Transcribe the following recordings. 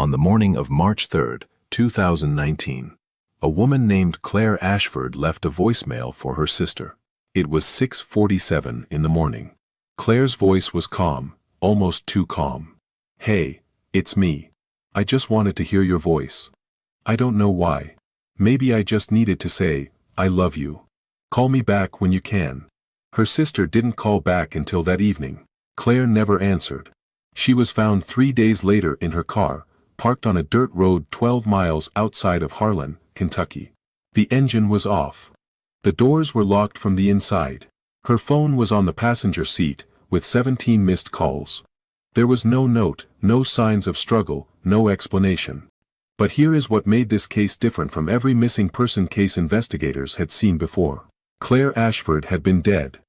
On the morning of March 3, 2019, a woman named Claire Ashford left a voicemail for her sister. It was 6:47 in the morning. Claire's voice was calm, almost too calm. "Hey, it's me. I just wanted to hear your voice. I don't know why. Maybe I just needed to say, I love you. Call me back when you can." Her sister didn't call back until that evening. Claire never answered. She was found 3 days later in her car, parked on a dirt road 12 miles outside of Harlan, Kentucky. The engine was off. The doors were locked from the inside. Her phone was on the passenger seat, with 17 missed calls. There was no note, no signs of struggle, no explanation. But here is what made this case different from every missing person case investigators had seen before. Claire Ashford had been dead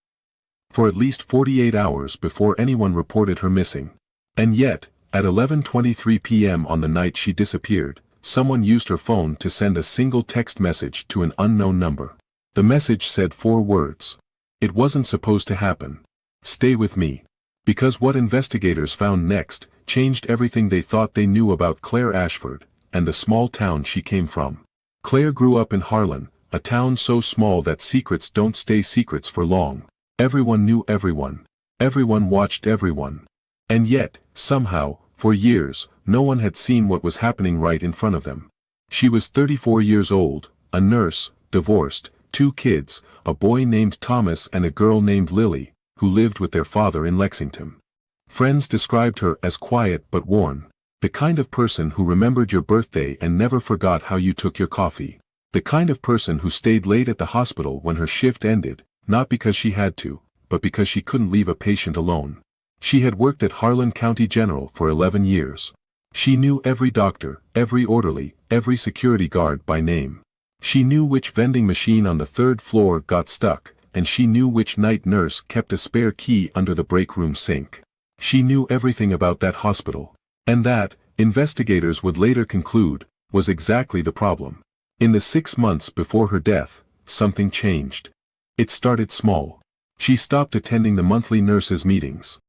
for at least 48 hours before anyone reported her missing. And yet, at 11:23 p.m. on the night she disappeared, someone used her phone to send a single text message to an unknown number. The message said 4 words. It wasn't supposed to happen. Stay with me. Because what investigators found next changed everything they thought they knew about Claire Ashford and the small town she came from. Claire grew up in Harlan, a town so small that secrets don't stay secrets for long. Everyone knew everyone. Everyone watched everyone. And yet, somehow, for years, no one had seen what was happening right in front of them. She was 34 years old, a nurse, divorced, 2 kids, a boy named Thomas and a girl named Lily, who lived with their father in Lexington. Friends described her as quiet but worn. The kind of person who remembered your birthday and never forgot how you took your coffee. The kind of person who stayed late at the hospital when her shift ended, not because she had to, but because she couldn't leave a patient alone. She had worked at Harlan County General for 11 years. She knew every doctor, every orderly, every security guard by name. She knew which vending machine on the 3rd floor got stuck, and she knew which night nurse kept a spare key under the break room sink. She knew everything about that hospital. And that, investigators would later conclude, was exactly the problem. In the 6 months before her death, something changed. It started small. She stopped attending the monthly nurses' meetings.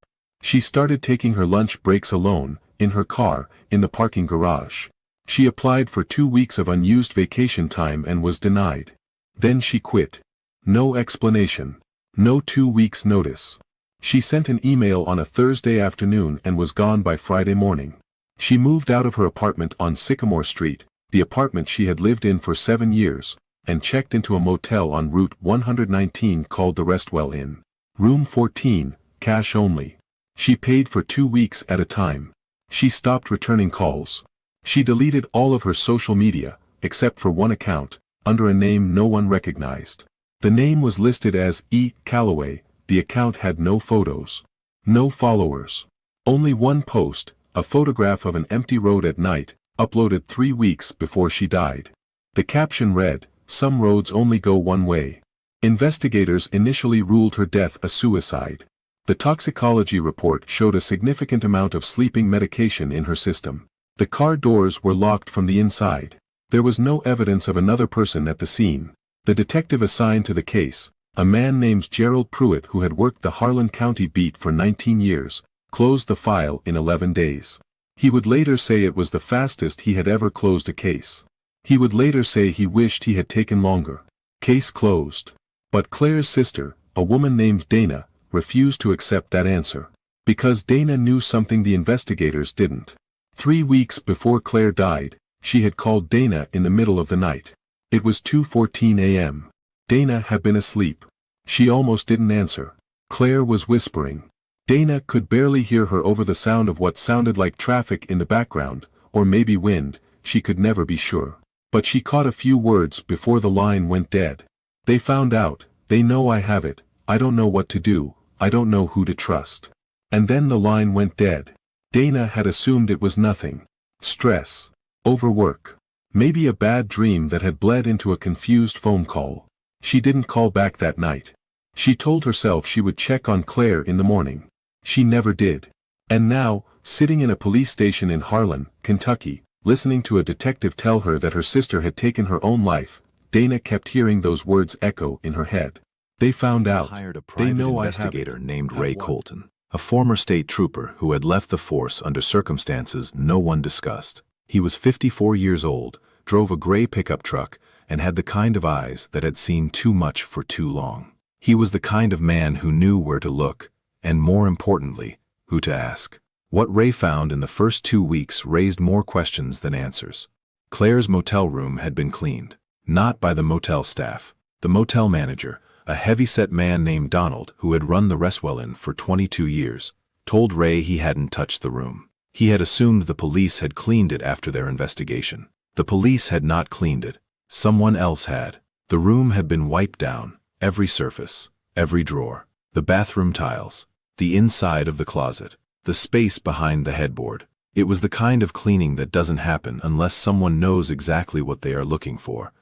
She started taking her lunch breaks alone, in her car, in the parking garage. She applied for 2 weeks of unused vacation time and was denied. Then she quit. No explanation. No 2 weeks' notice. She sent an email on a Thursday afternoon and was gone by Friday morning. She moved out of her apartment on Sycamore Street, the apartment she had lived in for 7 years, and checked into a motel on Route 119 called the Restwell Inn. Room 14, cash only. She paid for 2 weeks at a time. She stopped returning calls. She deleted all of her social media, except for one account, under a name no one recognized. The name was listed as E. Calloway. The account had no photos. No followers. Only one post, a photograph of an empty road at night, uploaded 3 weeks before she died. The caption read, "Some roads only go one way." Investigators initially ruled her death a suicide. The toxicology report showed a significant amount of sleeping medication in her system. The car doors were locked from the inside. There was no evidence of another person at the scene. The detective assigned to the case, a man named Gerald Pruitt who had worked the Harlan County beat for 19 years, closed the file in 11 days. He would later say it was the fastest he had ever closed a case. He would later say he wished he had taken longer. Case closed. But Claire's sister, a woman named Dana, refused to accept that answer. Because Dana knew something the investigators didn't. 3 weeks before Claire died, she had called Dana in the middle of the night. It was 2:14 a.m. Dana had been asleep. She almost didn't answer. Claire was whispering. Dana could barely hear her over the sound of what sounded like traffic in the background, or maybe wind, she could never be sure. But she caught a few words before the line went dead. "They found out, they know I have it, I don't know what to do, I don't know who to trust." And then the line went dead. Dana had assumed it was nothing. Stress. Overwork. Maybe a bad dream that had bled into a confused phone call. She didn't call back that night. She told herself she would check on Claire in the morning. She never did. And now, sitting in a police station in Harlan, Kentucky, listening to a detective tell her that her sister had taken her own life, Dana kept hearing those words echo in her head. They found out. Hired a They private know investigator named Have Ray what? Colton, a former state trooper who had left the force under circumstances no one discussed. He was 54 years old, drove a gray pickup truck, and had the kind of eyes that had seen too much for too long. He was the kind of man who knew where to look, and more importantly, who to ask. What Ray found in the first 2 weeks raised more questions than answers. Claire's motel room had been cleaned. Not by the motel staff. The motel manager, a heavy-set man named Donald who had run the Restwell Inn for 22 years, told Ray he hadn't touched the room. He had assumed the police had cleaned it after their investigation. The police had not cleaned it. Someone else had. The room had been wiped down, every surface, every drawer, the bathroom tiles, the inside of the closet, the space behind the headboard. It was the kind of cleaning that doesn't happen unless someone knows exactly what they are looking for,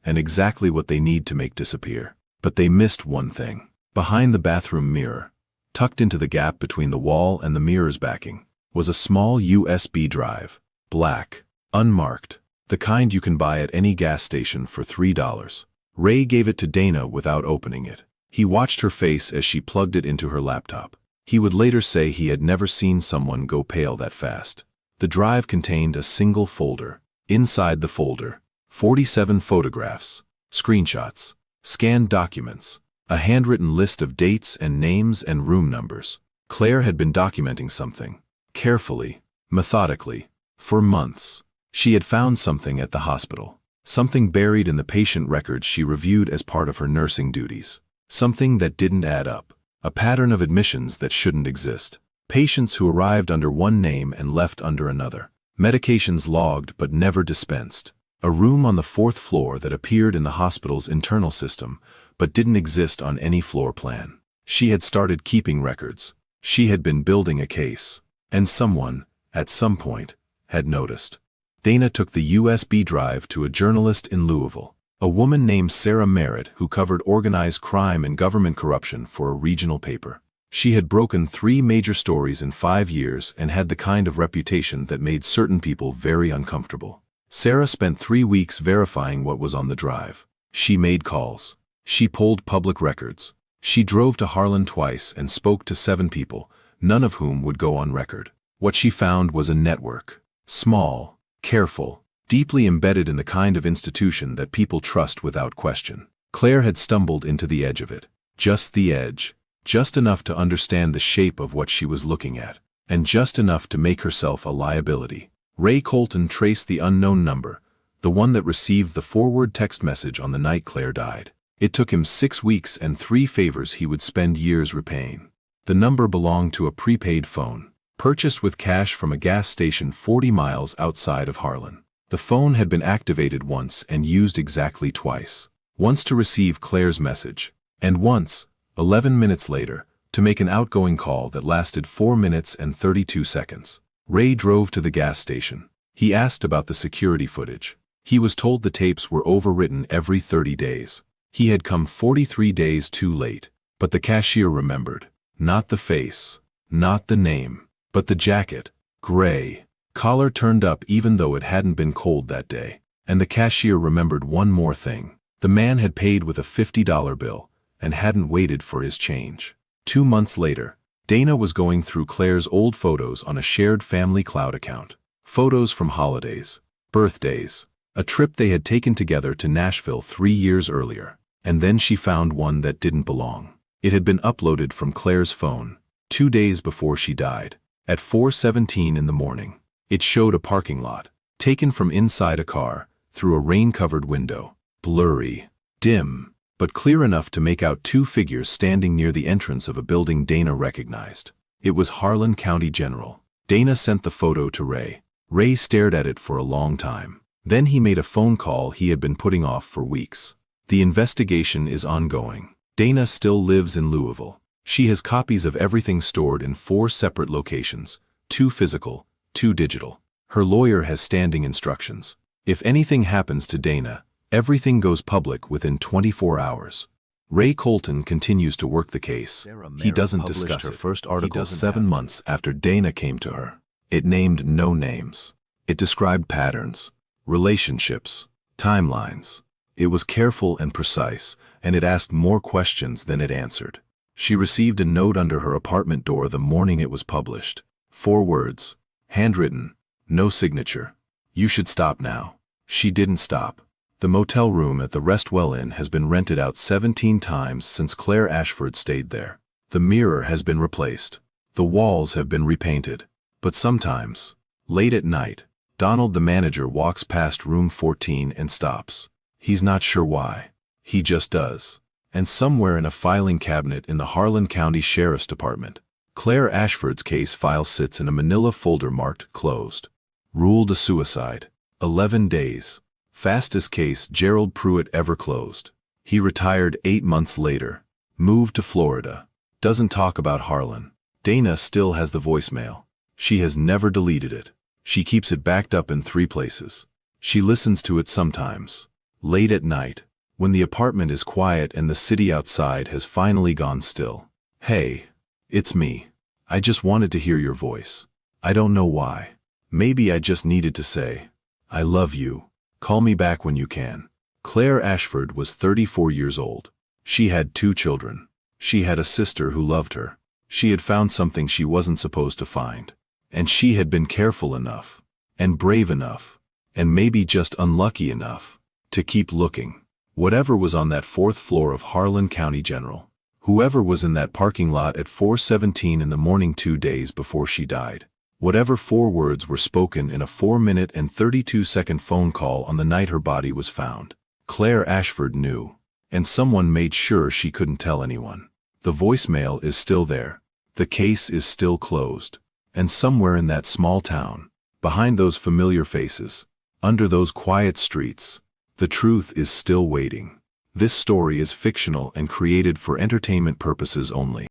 and exactly what they need to make disappear. But they missed one thing. Behind the bathroom mirror, tucked into the gap between the wall and the mirror's backing, was a small USB drive, black, unmarked, the kind you can buy at any gas station for $3. Ray gave it to Dana without opening it. He watched her face as she plugged it into her laptop. He would later say he had never seen someone go pale that fast. The drive contained a single folder. Inside the folder, 47 photographs, screenshots, scanned documents, a handwritten list of dates and names and room numbers. Claire had been documenting something, carefully, methodically, for months. She had found something at the hospital, something buried in the patient records she reviewed as part of her nursing duties, something that didn't add up, a pattern of admissions that shouldn't exist, patients who arrived under one name and left under another, medications logged but never dispensed, a room on the 4th floor that appeared in the hospital's internal system but didn't exist on any floor plan. She had started keeping records. She had been building a case. And someone, at some point, had noticed. Dana took the USB drive to a journalist in Louisville, a woman named Sarah Merritt who covered organized crime and government corruption for a regional paper. She had broken 3 major stories in 5 years and had the kind of reputation that made certain people very uncomfortable. Sarah spent 3 weeks verifying what was on the drive. She made calls. She pulled public records. She drove to Harlan twice and spoke to 7 people, none of whom would go on record. What she found was a network. Small, careful, deeply embedded in the kind of institution that people trust without question. Claire had stumbled into the edge of it. Just the edge. Just enough to understand the shape of what she was looking at. And just enough to make herself a liability. Ray Colton traced the unknown number, the one that received the forward text message on the night Claire died. It took him 6 weeks and 3 favors he would spend years repaying. The number belonged to a prepaid phone, purchased with cash from a gas station 40 miles outside of Harlan. The phone had been activated once and used exactly twice. Once to receive Claire's message, and once, 11 minutes later, to make an outgoing call that lasted 4 minutes and 32 seconds. Ray drove to the gas station. He asked about the security footage. He was told the tapes were overwritten every 30 days. He had come 43 days too late, but the cashier remembered. Not the face, not the name, but the jacket, gray. Collar turned up even though it hadn't been cold that day. And the cashier remembered one more thing. The man had paid with a $50 bill and hadn't waited for his change. 2 months later, Dana was going through Claire's old photos on a shared family cloud account. Photos from holidays, birthdays, a trip they had taken together to Nashville 3 years earlier. And then she found one that didn't belong. It had been uploaded from Claire's phone, 2 days before she died, at 4:17 in the morning. It showed a parking lot, taken from inside a car, through a rain-covered window, blurry, dim, but clear enough to make out 2 figures standing near the entrance of a building Dana recognized. It was Harlan County General. Dana sent the photo to Ray. Ray stared at it for a long time. Then he made a phone call he had been putting off for weeks. The investigation is ongoing. Dana still lives in Louisville. She has copies of everything stored in 4 separate locations, 2 physical, 2 digital. Her lawyer has standing instructions. If anything happens to Dana, everything goes public within 24 hours. Ray Colton continues to work the case. He doesn't discuss it. First article He does 7 months after Dana came to her. It named no names. It described patterns, relationships, timelines. It was careful and precise, and it asked more questions than it answered. She received a note under her apartment door the morning it was published. 4 words, handwritten, no signature, You should stop now. She didn't stop. The motel room at the Restwell Inn has been rented out 17 times since Claire Ashford stayed there. The mirror has been replaced. The walls have been repainted. But sometimes, late at night, Donald the manager walks past room 14 and stops. He's not sure why. He just does. And somewhere in a filing cabinet in the Harlan County Sheriff's Department, Claire Ashford's case file sits in a manila folder marked closed. Ruled a suicide. 11 days. Fastest case Gerald Pruitt ever closed. He retired 8 months later. Moved to Florida. Doesn't talk about Harlan. Dana still has the voicemail. She has never deleted it. She keeps it backed up in 3 places. She listens to it sometimes. Late at night, when the apartment is quiet and the city outside has finally gone still. Hey, it's me. I just wanted to hear your voice. I don't know why. Maybe I just needed to say, I love you. Call me back when you can. Claire Ashford was 34 years old. She had 2 children. She had a sister who loved her. She had found something she wasn't supposed to find. And she had been careful enough, and brave enough, and maybe just unlucky enough, to keep looking. Whatever was on that 4th floor of Harlan County General, whoever was in that parking lot at 4:17 in the morning 2 days before she died, whatever 4 words were spoken in a 4-minute and 32-second phone call on the night her body was found, Claire Ashford knew, and someone made sure she couldn't tell anyone. The voicemail is still there. The case is still closed. And somewhere in that small town, behind those familiar faces, under those quiet streets, the truth is still waiting. This story is fictional and created for entertainment purposes only.